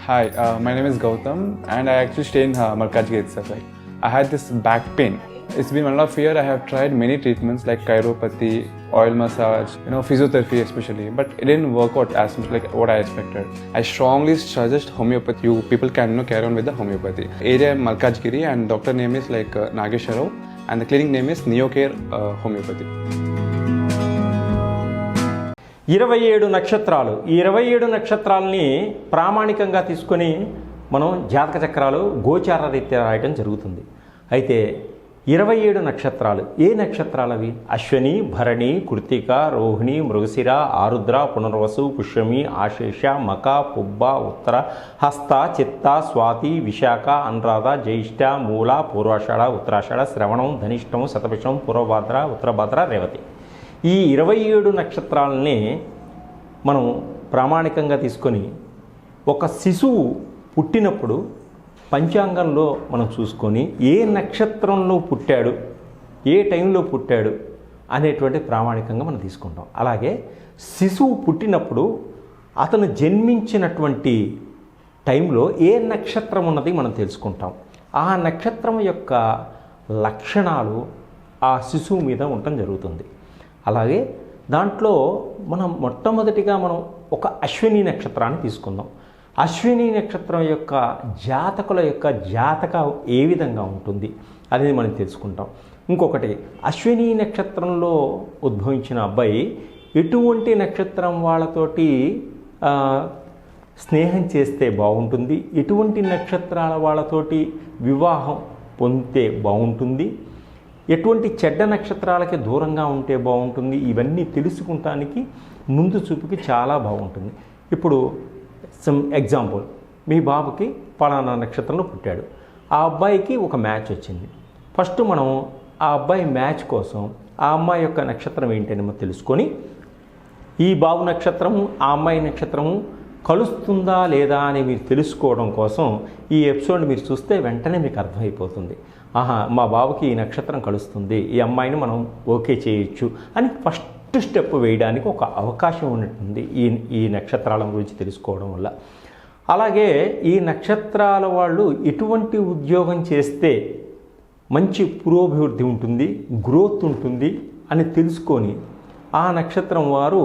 Hi, my name is Gautam, and I actually stay in Malkajgiri itself. Like, I had this back pain. It's been 1.5 years. I have tried many treatments like chiropathy, oil massage, physiotherapy especially, but it didn't work out as much like what I expected. I strongly suggest homeopathy. You people can carry on with the homeopathy. Area Malkajgiri, and doctor name is like Nagesharov, and the clinic name is Neocare Homeopathy. 27 నక్షత్రాలు. ఈ 27 నక్షత్రాలని ప్రామాణికంగా తీసుకొని మనం జాతక చక్రాలు గోచార రీత్యా రాయటం జరుగుతుంది. అయితే 27 నక్షత్రాలు ఏ నక్షత్రాలు అవి? అశ్విని, భరణి, కృత్తిక, రోహిణి, మృగశిర, ఆరుద్ర, పునర్వసు, పుష్యమి, ఆశ్లేష, మక, పుబ్బ, ఉత్తర, హస్త, చిత్త, స్వాతి, విశాఖ, అనురాధ, జ్యేష్ఠ, మూల, పూర్వాషాఢ, ఉత్తరాషాఢ, శ్రవణం, ధనిష్టం, శతభిషం, పూర్వభాద్ర, ఉత్తరభాద్ర, రేవతి. ఈ 27 నక్షత్రాలని మనం ప్రామాణికంగా తీసుకొని ఒక శిశువు పుట్టినప్పుడు పంచాంగంలో మనం చూసుకొని ఏ నక్షత్రంలో పుట్టాడు, ఏ టైంలో పుట్టాడు అనేటువంటి ప్రామాణికంగా మనం తీసుకుంటాం. అలాగే శిశువు పుట్టినప్పుడు అతను జన్మించినటువంటి టైంలో ఏ నక్షత్రం ఉన్నది మనం తెలుసుకుంటాం. ఆ నక్షత్రం యొక్క లక్షణాలు ఆ శిశువు మీద ఉండటం జరుగుతుంది. అలాగే దాంట్లో మనం మొట్టమొదటిగా మనం ఒక అశ్విని నక్షత్రాన్ని తీసుకుందాం. అశ్విని నక్షత్రం యొక్క జాతకుల యొక్క జాతక ఏ విధంగా ఉంటుంది అనేది మనం తెలుసుకుంటాం. ఇంకొకటి, అశ్విని నక్షత్రంలో ఉద్భవించిన అబ్బాయి ఎటువంటి నక్షత్రం వాళ్ళతోటి స్నేహం చేస్తే బాగుంటుంది, ఎటువంటి నక్షత్రాల వాళ్ళతోటి వివాహం పొందితే బాగుంటుంది, ఎటువంటి చెడ్డ నక్షత్రాలకి దూరంగా ఉంటే బాగుంటుంది, ఇవన్నీ తెలుసుకుంటానికి ముందు చూపుకి చాలా బాగుంటుంది. ఇప్పుడు సమ్ ఎగ్జాంపుల్, మీ బాబుకి పలానా నక్షత్రంలో పుట్టాడు, ఆ అబ్బాయికి ఒక మ్యాచ్ వచ్చింది. ఫస్ట్ మనం ఆ అబ్బాయి మ్యాచ్ కోసం ఆ అమ్మాయి యొక్క నక్షత్రం ఏంటని తెలుసుకొని ఈ బాబు నక్షత్రము ఆ అమ్మాయి నక్షత్రము కలుస్తుందా లేదా అని మీరు తెలుసుకోవడం కోసం ఈ ఎపిసోడ్ మీరు చూస్తే వెంటనే మీకు అర్థమైపోతుంది. మా బాబుకి ఈ నక్షత్రం కలుస్తుంది, ఈ అమ్మాయిని మనం ఓకే చేయొచ్చు అని ఫస్ట్ స్టెప్ వేయడానికి ఒక అవకాశం ఉన్నట్టుంది ఈ నక్షత్రాల గురించి తెలుసుకోవడం వల్ల. అలాగే ఈ నక్షత్రాల వాళ్ళు ఎటువంటి ఉద్యోగం చేస్తే మంచి పురోభివృద్ధి ఉంటుంది, గ్రోత్ ఉంటుంది అని తెలుసుకొని ఆ నక్షత్రం వారు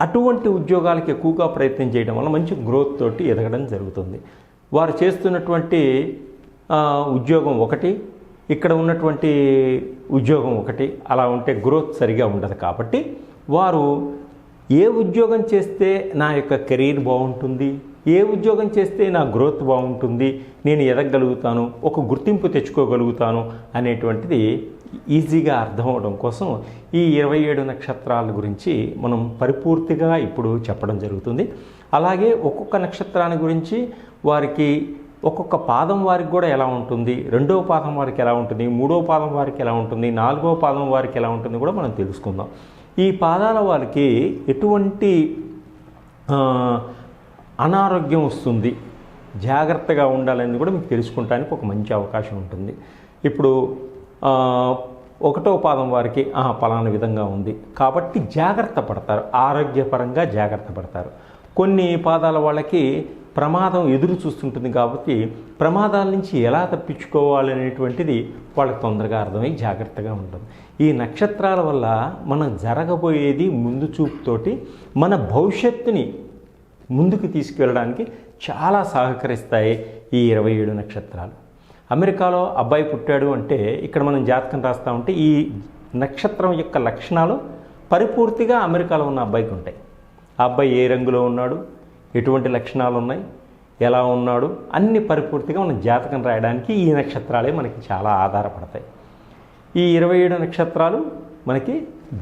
అటువంటి ఉద్యోగాలకు ఎక్కువగా ప్రయత్నం చేయడం వల్ల మంచి గ్రోత్ తోటి ఎదగడం జరుగుతుంది. వారు చేస్తున్నటువంటి ఉద్యోగం ఒకటి, ఇక్కడ ఉన్నటువంటి ఉద్యోగం ఒకటి, అలా ఉంటే గ్రోత్ సరిగా ఉండదు. కాబట్టి వారు ఏ ఉద్యోగం చేస్తే నా యొక్క కెరీర్ బాగుంటుంది, ఏ ఉద్యోగం చేస్తే నా గ్రోత్ బాగుంటుంది, నేను ఎదగగలుగుతాను, ఒక గుర్తింపు తెచ్చుకోగలుగుతాను అనేటువంటిది ఈజీగా అర్థం అవడం కోసం ఈ 27 నక్షత్రాల గురించి మనం పరిపూర్తిగా ఇప్పుడు చెప్పడం జరుగుతుంది. అలాగే ఒక్కొక్క నక్షత్రాన్ని గురించి వారికి ఒక్కొక్క పాదం వారికి కూడా ఎలా ఉంటుంది, రెండవ పాదం వారికి ఎలా ఉంటుంది, మూడవ పాదం వారికి ఎలా ఉంటుంది, నాలుగవ పాదం వారికి ఎలా ఉంటుంది కూడా మనం తెలుసుకుందాం. ఈ పాదాల వారికి ఎటువంటి అనారోగ్యం వస్తుంది, జాగ్రత్తగా ఉండాలని కూడా మీకు తెలుసుకుంటానికి ఒక మంచి అవకాశం ఉంటుంది. ఇప్పుడు ఒకటో పాదం వారికి పలానా విధంగా ఉంది కాబట్టి జాగ్రత్త పడతారు, ఆరోగ్యపరంగా జాగ్రత్త పడతారు. కొన్ని పాదాల వాళ్ళకి ప్రమాదం ఎదురు చూస్తుంటుంది కాబట్టి ప్రమాదాల నుంచి ఎలా తప్పించుకోవాలనేటువంటిది వాళ్ళకి తొందరగా అర్థమై జాగ్రత్తగా ఉంటుంది. ఈ నక్షత్రాల వల్ల మనం జరగబోయేది ముందు చూపుతోటి మన భవిష్యత్తుని ముందుకు తీసుకెళ్ళడానికి చాలా సహకరిస్తాయి ఈ 27 నక్షత్రాలు. అమెరికాలో అబ్బాయి పుట్టాడు అంటే ఇక్కడ మనం జాతకం రాస్తూ ఉంటే ఈ నక్షత్రం యొక్క లక్షణాలు పరిపూర్తిగా అమెరికాలో ఉన్న అబ్బాయికి ఉంటాయి. ఆ అబ్బాయి ఏ రంగులో ఉన్నాడు, ఎటువంటి లక్షణాలు ఉన్నాయి, ఎలా ఉన్నాడు అన్ని పరిపూర్తిగా మనం జాతకం రాయడానికి ఈ నక్షత్రాలే మనకి చాలా ఆధారపడతాయి. ఈ 27 నక్షత్రాలు మనకి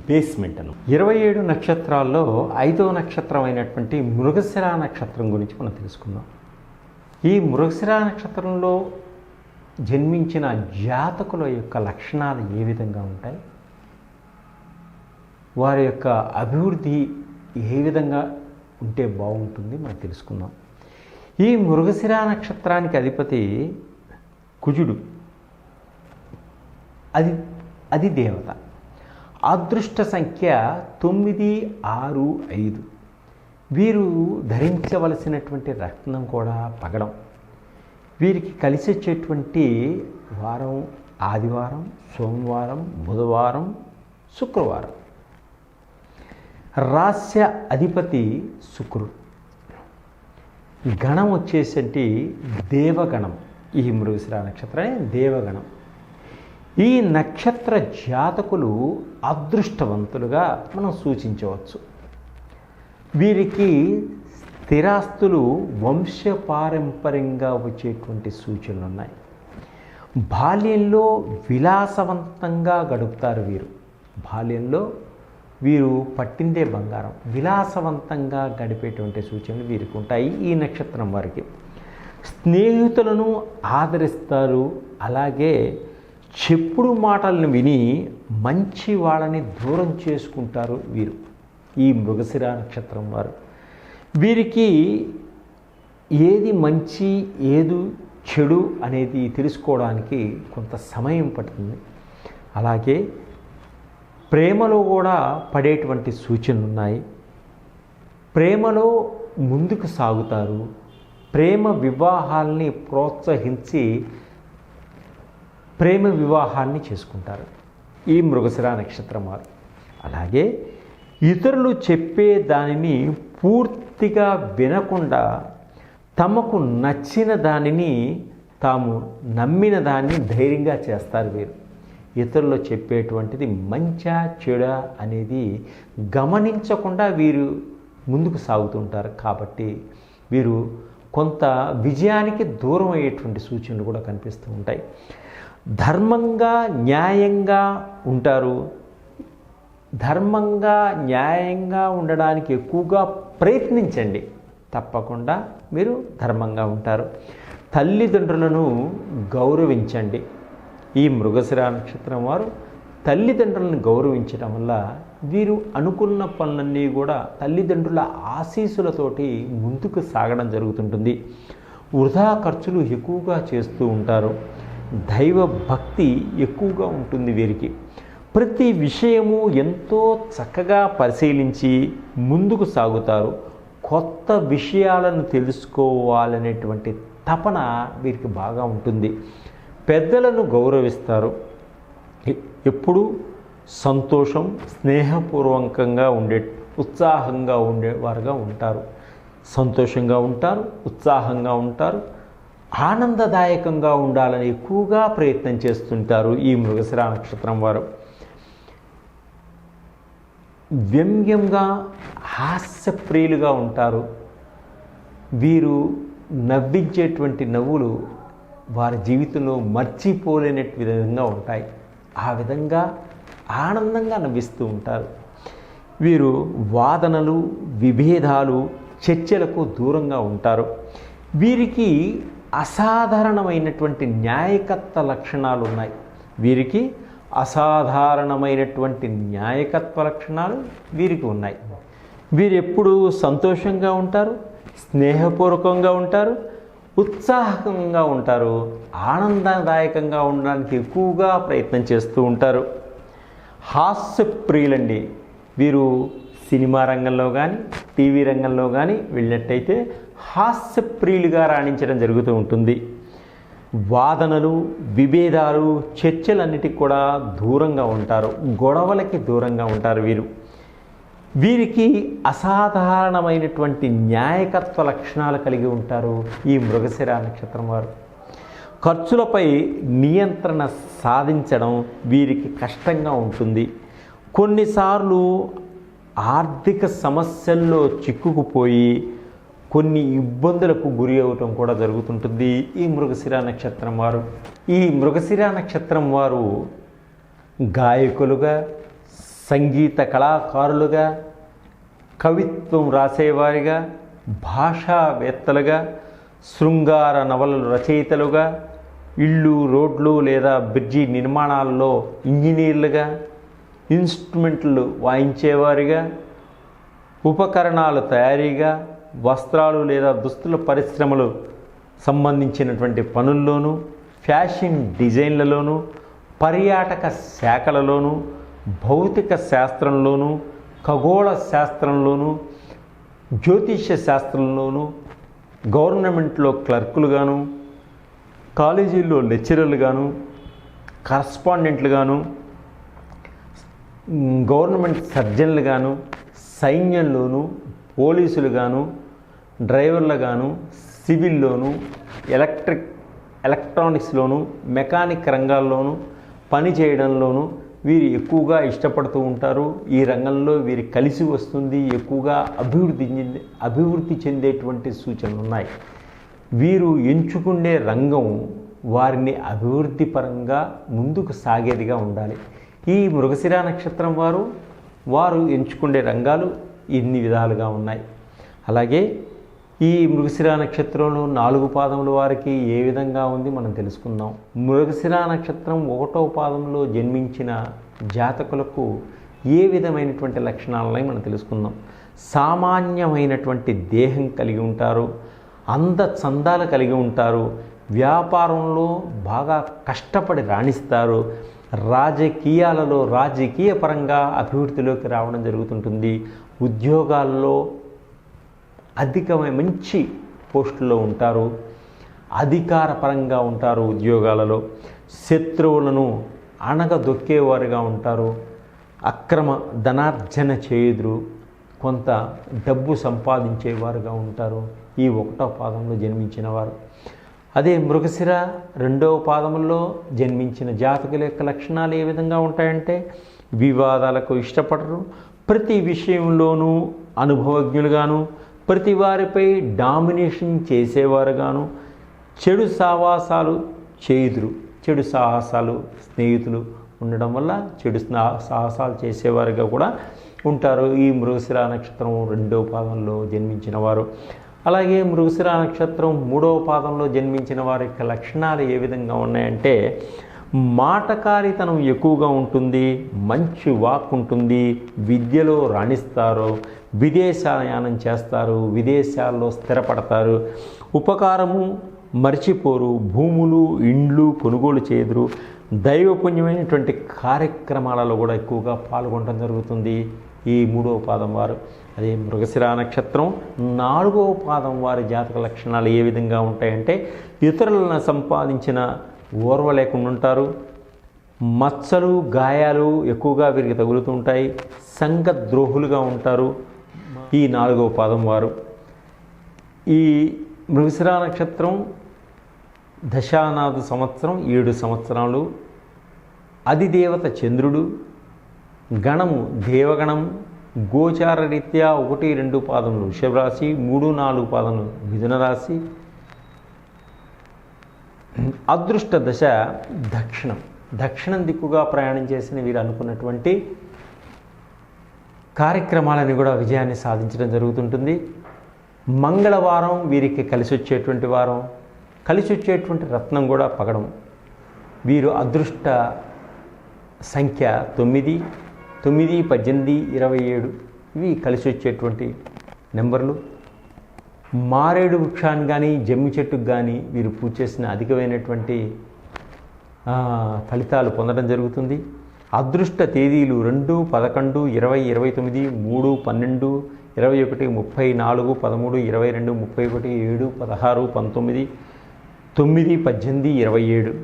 బేస్మెంట్ అను. 27 నక్షత్రాల్లో 5వ నక్షత్రం అయినటువంటి మృగశిర నక్షత్రం గురించి మనం తెలుసుకుందాం. ఈ మృగశిర నక్షత్రంలో జన్మించిన జాతకుల యొక్క లక్షణాలు ఏ విధంగా ఉంటాయి, వారి యొక్క అభివృద్ధి ఏ విధంగా ఉంటే బాగుంటుంది మనం తెలుసుకుందాం. ఈ మృగశిర నక్షత్రానికి అధిపతి కుజుడు, అది దేవత. అదృష్ట సంఖ్య 9, 6, 5. వీరు ధరించవలసినటువంటి రత్నం కూడా పగడం. వీరికి కలిసి వచ్చేటువంటి వారం ఆదివారం, సోమవారం, బుధవారం, శుక్రవారం. రాస్య అధిపతి శుక్రుడు. గణం వచ్చేసంటి దేవగణం. ఈ మృగశిర నక్షత్రమే దేవగణం. ఈ నక్షత్ర జాతకులు అదృష్టవంతులుగా మనం సూచించవచ్చు. వీరికి స్థిరాస్తులు వంశపారంపర్యంగా వచ్చేటువంటి సూచనలు ఉన్నాయి. బాల్యంలో విలాసవంతంగా గడుపుతారు వీరు. బాల్యంలో వీరు పట్టిందే బంగారం. విలాసవంతంగా గడిపేటువంటి సూచనలు వీరికి ఉంటాయి ఈ నక్షత్రం వారికి. స్నేహితులను ఆదరిస్తారు. అలాగే చెప్పుడు మాటలను విని మంచి వాళ్ళని దూరం చేసుకుంటారు వీరు, ఈ మృగశిర నక్షత్రం వారు. వీరికి ఏది మంచి ఏది చెడు అనేది తెలుసుకోవడానికి కొంత సమయం పడుతుంది. అలాగే ప్రేమలో కూడా పడేటువంటి సూచనలు ఉన్నాయి. ప్రేమలో ముందుకు సాగుతారు. ప్రేమ వివాహాల్ని ప్రోత్సహించి ప్రేమ వివాహాన్ని చేసుకుంటారు ఈ మృగశిర నక్షత్రం వారు. అలాగే ఇతరులు చెప్పే దానిని పూర్తిగా వినకుండా తమకు నచ్చిన దానిని తాము నమ్మిన దాన్ని ధైర్యంగా చేస్తారు వీరు. ఇతరులు చెప్పేటువంటిది మంచా చెడా అనేది గమనించకుండా వీరు ముందుకు సాగుతుంటారు. కాబట్టి వీరు కొంత విజయానికి దూరం అయ్యేటువంటి సూచనలు కూడా కనిపిస్తూ ఉంటాయి. ధర్మంగా న్యాయంగా ఉంటారు. ధర్మంగా న్యాయంగా ఉండడానికి ఎక్కువగా ప్రయత్నించండి. తప్పకుండా మీరు ధర్మంగా ఉంటారు. తల్లిదండ్రులను గౌరవించండి. ఈ మృగశిర నక్షత్రం వారు తల్లిదండ్రులను గౌరవించడం వల్ల వీరు అనుకున్న పనులన్నీ కూడా తల్లిదండ్రుల ఆశీస్సులతోటి ముందుకు సాగడం జరుగుతుంటుంది. వృధా ఖర్చులు ఎక్కువగా చేస్తూ ఉంటారు. దైవ భక్తి ఎక్కువగా ఉంటుంది వీరికి. ప్రతి విషయము ఎంతో చక్కగా పరిశీలించి ముందుకు సాగుతారు. కొత్త విషయాలను తెలుసుకోవాలనేటువంటి తపన వీరికి బాగా ఉంటుంది. పెద్దలను గౌరవిస్తారు. ఎప్పుడూ సంతోషం, స్నేహపూర్వకంగా ఉత్సాహంగా ఉండేవారుగా ఉంటారు. సంతోషంగా ఉంటారు, ఉత్సాహంగా ఉంటారు, ఆనందదాయకంగా ఉండాలని ఎక్కువగా ప్రయత్నం చేస్తుంటారు ఈ మృగశిర నక్షత్రం వారు. వ్యంగ్యంగా హాస్యప్రియులుగా ఉంటారు. వీరు నవ్వించేటువంటి నవ్వులు వారి జీవితంలో మర్చిపోలేని విధంగా ఉంటాయి. ఆ విధంగా ఆనందంగా నవ్విస్తూ ఉంటారు. వీరు వాదనలు, విభేదాలు, చర్చలకు దూరంగా ఉంటారు. వీరికి అసాధారణమైనటువంటి న్యాయకత్వ లక్షణాలు ఉన్నాయి. వీరికి అసాధారణమైనటువంటి న్యాయకత్వ లక్షణాలు వీరికి ఉన్నాయి. వీరు ఎప్పుడూ సంతోషంగా ఉంటారు, స్నేహపూర్వకంగా ఉంటారు, ఉత్సాహంగా ఉంటారు, ఆనందదాయకంగా ఉండడానికి ఎక్కువగా ప్రయత్నం చేస్తూ ఉంటారు. హాస్యప్రియులండి. వీరు సినిమా రంగంలో కానీ టీవీ రంగంలో కానీ వెళ్ళినట్టయితే హాస్యప్రియులుగా రాణించడం జరుగుతూ ఉంటుంది. వాదనలు, విభేదాలు, చర్చలన్నిటికి కూడా దూరంగా ఉంటారు. గొడవలకి దూరంగా ఉంటారు వీరు. వీరికి అసాధారణమైనటువంటి న్యాయకత్వ లక్షణాలు కలిగి ఉంటారు ఈ మృగశిర నక్షత్రం వారు. ఖర్చులపై నియంత్రణ సాధించడం వీరికి కష్టంగా ఉంటుంది. కొన్నిసార్లు ఆర్థిక సమస్యల్లో చిక్కుకుపోయి కొన్ని ఇబ్బందులకు గురి అవటం కూడా జరుగుతుంటుంది ఈ మృగశిర నక్షత్రం వారు. ఈ మృగశిర నక్షత్రం వారు గాయకులుగా, సంగీత కళాకారులుగా, కవిత్వం రాసేవారిగా, భాషావేత్తలుగా, శృంగార నవలలు రచయితలుగా, ఇళ్ళు, రోడ్లు లేదా బ్రిడ్జి నిర్మాణాల్లో ఇంజనీర్లుగా, ఇన్స్ట్రుమెంట్లు వాయించేవారిగా, ఉపకరణాలు తయారీగా, వస్త్రాలు లేదా దుస్తుల పరిశ్రమలు సంబంధించినటువంటి పనుల్లోనూ, ఫ్యాషన్ డిజైన్లలోనూ, పర్యాటక శాఖలలోనూ, భౌతిక శాస్త్రంలోనూ, ఖగోళ శాస్త్రంలోనూ, జ్యోతిష్య శాస్త్రంలోనూ, గవర్నమెంట్లో క్లర్కులుగాను, కాలేజీల్లో లెక్చరర్లుగాను, కరస్పాండెంట్లుగాను, గవర్నమెంట్ సర్జన్లుగాను, సైన్యంలోను, పోలీసులుగాను, డ్రైవర్లుగాను, సివిల్లోను, ఎలక్ట్రానిక్స్లోను, మెకానిక్ రంగాల్లోనూ పని చేయడంలోనూ వీరు ఎక్కువగా ఇష్టపడుతూ ఉంటారు. ఈ రంగంలో వీరు కలిసి వస్తుంది, ఎక్కువగా అభివృద్ధి చెందేటువంటి సూచనలు ఉన్నాయి. వీరు ఎంచుకునే రంగం వారిని అభివృద్ధి పరంగా ముందుకు సాగేదిగా ఉండాలి. ఈ మృగశిర నక్షత్రం వారు ఎంచుకునే రంగాలు ఇన్ని విధాలుగా ఉన్నాయి. అలాగే ఈ మృగశిర నక్షత్రంలో 4 పాదముల వారికి ఏ విధంగా ఉంది మనం తెలుసుకుందాం. మృగశిర నక్షత్రం 1వ పాదంలో జన్మించిన జాతకులకు ఏ విధమైనటువంటి లక్షణాలని మనం తెలుసుకుందాం. సామాన్యమైనటువంటి దేహం కలిగి ఉంటారు, అందచందాలు కలిగి ఉంటారు, వ్యాపారంలో బాగా కష్టపడి రాణిస్తారు, రాజకీయాలలో రాజకీయ పరంగా అభివృద్ధిలోకి రావడం జరుగుతుంటుంది, ఉద్యోగాల్లో మంచి పోస్టుల్లో ఉంటారు, అధికారపరంగా ఉంటారు, ఉద్యోగాలలో శత్రువులను అణగదొక్కేవారుగా ఉంటారు, అక్రమ ధనార్జన చేయుదురు, కొంత డబ్బు సంపాదించేవారుగా ఉంటారు ఈ 1వ పాదంలో జన్మించిన వారు. అదే మృగశిర 2వ పాదంలో జన్మించిన జాతకుల యొక్క లక్షణాలు ఏ విధంగా ఉంటాయంటే వివాదాలకు ఇష్టపడరు, ప్రతి విషయంలోనూ అనుభవజ్ఞులుగాను, ప్రతి వారిపై డామినేషన్ చేసేవారుగాను, చెడు సావాసాలు చేయుదురు. చెడు సాహసాలు స్నేహితులు ఉండడం వల్ల చెడు సాహసాలు చేసేవారుగా కూడా ఉంటారు ఈ మృగశిర నక్షత్రం 2వ పాదంలో జన్మించిన వారు. అలాగే మృగశిర నక్షత్రం 3వ పాదంలో జన్మించిన వారి యొక్క లక్షణాలు ఏ విధంగా ఉన్నాయంటే మాటకారితనం ఎక్కువగా ఉంటుంది, మంచి వాక్ ఉంటుంది, విద్యలో రాణిస్తారు, విదేశాయానం చేస్తారు, విదేశాల్లో స్థిరపడతారు, ఉపకారము మర్చిపోరు, భూములు ఇండ్లు కొనుగోలు చేదురు, దైవపుణ్యమైనటువంటి కార్యక్రమాలలో కూడా ఎక్కువగా పాల్గొనడం జరుగుతుంది ఈ 3వ పాదం వారు. అదే మృగశిర నక్షత్రం 4వ పాదం వారి జాతక లక్షణాలు ఏ విధంగా ఉంటాయంటే ఇతరులను సంపాదించిన ఓర్వ లేకుండా ఉంటారు, మచ్చలు గాయాలు ఎక్కువగా వీరికి తగులుతూ ఉంటాయి, సంఘ ద్రోహులుగా ఉంటారు ఈ 4వ పాదం వారు. ఈ మృగశిర నక్షత్రం దశానాథ సంవత్సరం 7 సంవత్సరాలు, అధిదేవత చంద్రుడు, గణము దేవగణం, గోచార రీత్యా 1, 2 పాదములు వృషభ రాశి, 3, 4 పాదములు మిథున రాశి, అదృష్ట దశ దక్షిణం దిక్కుగా ప్రయాణం చేసిన వీరు అనుకున్నటువంటి కార్యక్రమాలని కూడా విజయాన్ని సాధించడం జరుగుతుంటుంది. మంగళవారం వీరికి కలిసి వచ్చేటువంటి వారం, కలిసి వచ్చేటువంటి రత్నం కూడా పగడం. వీరు అదృష్ట సంఖ్య 9, 18, 27 ఇవి కలిసి వచ్చేటువంటి నెంబర్లు. మారేడు వృక్షాన్ని కానీ జమ్మి చెట్టుకు కానీ వీరు పూజ చేసిన అధికమైనటువంటి ఫలితాలు పొందడం జరుగుతుంది. అదృష్ట తేదీలు 2, 11, 20, 29, 3, 12, 21, 34, 13, 22, 31, 7, 16, 19, 9, 18, 27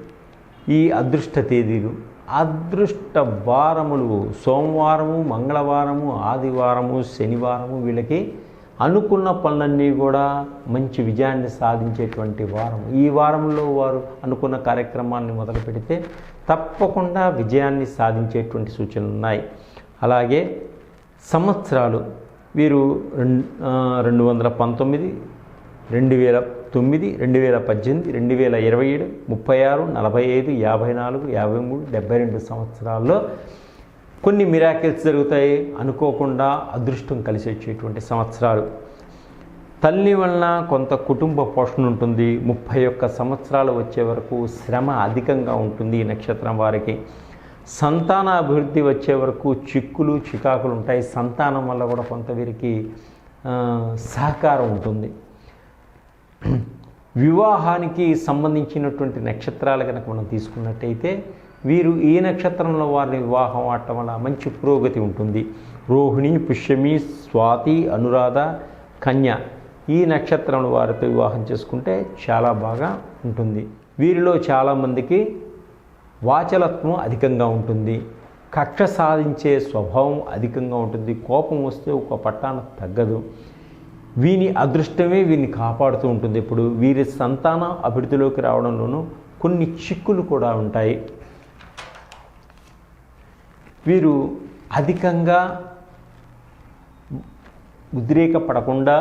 ఈ అదృష్ట తేదీలు. అదృష్ట వారములు సోమవారము, మంగళవారము, ఆదివారము, శనివారము వీళ్ళకి అనుకున్న పనులన్నీ కూడా మంచి విజయాన్ని సాధించేటువంటి వారం. ఈ వారంలో వారు అనుకున్న కార్యక్రమాన్ని మొదలు పెడితే తప్పకుండా విజయాన్ని సాధించేటువంటి సూచనలు ఉన్నాయి. అలాగే సంవత్సరాలు వీరు 219, 2009, 2018, 2027, 36, 45, 54, 53, 72 సంవత్సరాల్లో కొన్ని మిరాకిల్స్ జరుగుతాయి. అనుకోకుండా అదృష్టం కలిసి వచ్చేటువంటి సంవత్సరాలు. తల్లి వలన కొంత కుటుంబ పోషణ ఉంటుంది. 31 సంవత్సరాలు వచ్చే వరకు శ్రమ అధికంగా ఉంటుంది ఈ నక్షత్రం వారికి. సంతాన అభివృద్ధి వచ్చే వరకు చిక్కులు చికాకులు ఉంటాయి. సంతానం వల్ల కూడా కొంత వీరికి సహకారం ఉంటుంది. వివాహానికి సంబంధించినటువంటి నక్షత్రాలు కనుక మనం తీసుకున్నట్టయితే వీరు ఈ నక్షత్రంలో వారిని వివాహం ఆడటం వల్ల మంచి పురోగతి ఉంటుంది. రోహిణి, పుష్యమి, స్వాతి, అనురాధ, కన్య ఈ నక్షత్రం వారితో వివాహం చేసుకుంటే చాలా బాగా ఉంటుంది. వీరిలో చాలామందికి వాచలత్వం అధికంగా ఉంటుంది, కక్ష సాధించే స్వభావం అధికంగా ఉంటుంది, కోపం వస్తే ఒక పట్టాన తగ్గదు. వీని అదృష్టమే వీరిని కాపాడుతూ ఉంటుంది. ఇప్పుడు వీరి సంతానం అభివృద్ధిలోకి రావడంలోనూ కొన్ని చిక్కులు కూడా ఉంటాయి. వీరు అధికంగా ఉద్రేకపడకుండా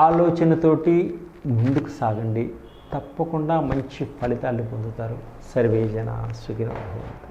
ఆలోచనతోటి ముందుకు సాగండి, తప్పకుండా మంచి ఫలితాలు పొందుతారు. సర్వే జన సుఖినో భవంతు.